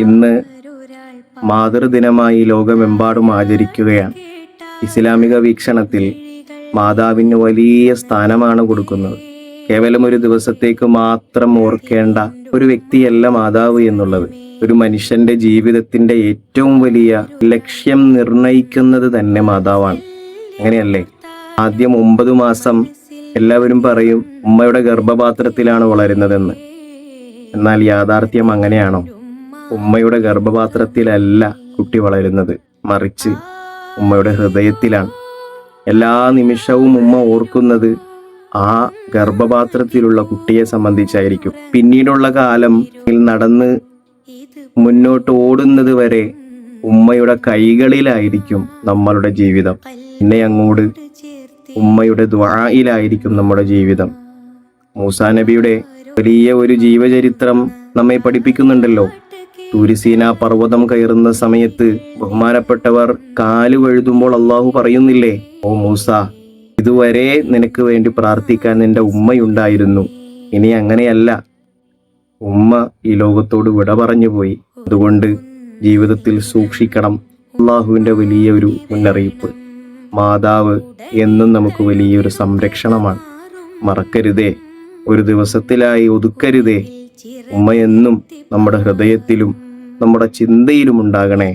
ഇന്ന് മാതൃദിനമായി ലോകമെമ്പാടും ആചരിക്കുകയാണ്. ഇസ്ലാമിക വീക്ഷണത്തിൽ മാതാവിന് വലിയ സ്ഥാനമാണ് കൊടുക്കുന്നത്. കേവലം ഒരു ദിവസത്തേക്ക് മാത്രം ഓർക്കേണ്ട ഒരു വ്യക്തിയല്ല മാതാവ് എന്നുള്ളത്. ഒരു മനുഷ്യന്റെ ജീവിതത്തിന്റെ ഏറ്റവും വലിയ ലക്ഷ്യം നിർണയിക്കുന്നത് തന്നെ മാതാവാണ്. അങ്ങനെയല്ലേ? ആദ്യം 9 മാസം എല്ലാവരും പറയും ഉമ്മയുടെ ഗർഭപാത്രത്തിലാണ് വളരുന്നതെന്ന്. എന്നാൽ യാഥാർത്ഥ്യം അങ്ങനെയാണോ? ഉമ്മയുടെ ഗർഭപാത്രത്തിലല്ല കുട്ടി വളരുന്നത്, മറിച്ച് ഉമ്മയുടെ ഹൃദയത്തിലാണ്. എല്ലാ നിമിഷവും ഉമ്മ ഓർക്കുന്നത് ആ ഗർഭപാത്രത്തിലുള്ള കുട്ടിയെ സംബന്ധിച്ചായിരിക്കും. പിന്നീടുള്ള കാലം നടന്ന് മുന്നോട്ട് ഓടുന്നത് വരെ ഉമ്മയുടെ കൈകളിലായിരിക്കും നമ്മളുടെ ജീവിതം. പിന്നെ അങ്ങോട്ട് ഉമ്മയുടെ ദുആയിലായിരിക്കും നമ്മുടെ ജീവിതം. മൂസാ നബിയുടെ വലിയ ഒരു ജീവചരിത്രം നമ്മെ പഠിപ്പിക്കുന്നുണ്ടല്ലോ. തൂരിസീന പർവ്വതം കയറുന്ന സമയത്ത് ബഹുമാനപ്പെട്ടവർ കാല് വഴുതുമ്പോൾ അള്ളാഹു പറയുന്നില്ലേ, ഓ മൂസ, ഇതുവരെ നിനക്ക് വേണ്ടി പ്രാർത്ഥിക്കാൻ നിന്റെ ഉമ്മയുണ്ടായിരുന്നു, ഇനി അങ്ങനെയല്ല, ഉമ്മ ഈ ലോകത്തോട് വിട പറഞ്ഞു പോയി. അതുകൊണ്ട് ജീവിതത്തിൽ സൂക്ഷിക്കണം. അള്ളാഹുവിന്റെ വലിയൊരു മുന്നറിയിപ്പ്. മാതാവ് എന്നും നമുക്ക് വലിയൊരു സംരക്ഷണമാണ്. മറക്കരുതേ, ഒരു ദിവസത്തിലായി ഒതുക്കരുതേ. ഉമ്മ എന്നും നമ്മുടെ ഹൃദയത്തിലും നമ്മുടെ ചിന്തയിലും ഉണ്ടാകണേ.